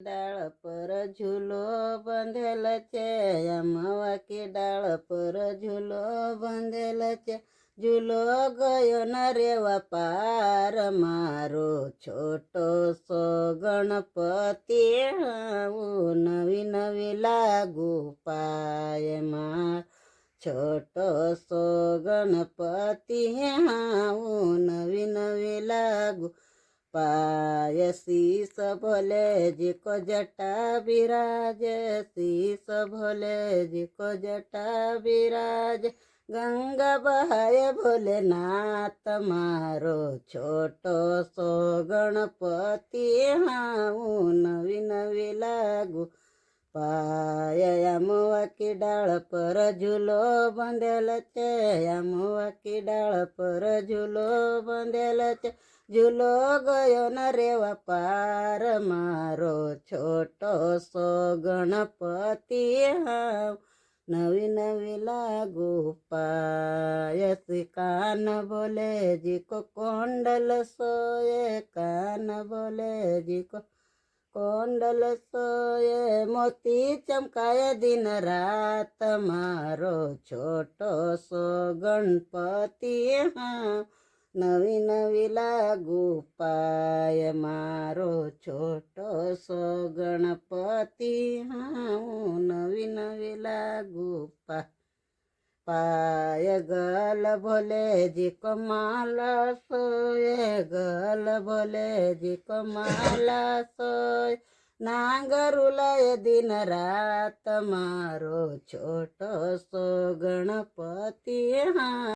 डाळ पर झूलो बांधेल છે આમવા કે डाळ પર ઝૂલો બાંધેલ છે ઝૂલો ગયો ન રેવા પાર મારો છોટો સો ગણપતિ હું નવી નવી લાગુ પાય માર છોટો સો ગણપતિ હું નવી નવી લાગુ पाय शीस भोले जी को जटा विराज शीस भोले जी को जटा विराज गंगा बहाय भोलेनाथ मारो छोटो सो गणपति हाँ नवी नवी लागू पाय आमवा की डाळ पर झूलो बांधेल છે આમવા की डाळ पर झूलो बांधेल છે झूलो गयो न रेवा पार मारो छोटो सो गणपति हाँ नवी नवी लागू पाय श्री कान बोले जी को कोंडल सोए कान बोले जी को कोंडल सोए मोती चमकाय दिन रात मारो छोटो सो गणपति हाँ नवी नवी लागू पाय मारो छोटो सो गणपति हाँ नवी नवी लागू पाय गल भोले जी को माला सोए गल भोले जी को माला सोए नागरुलाय दिन रात मारो छोटो सो गणपति हाँ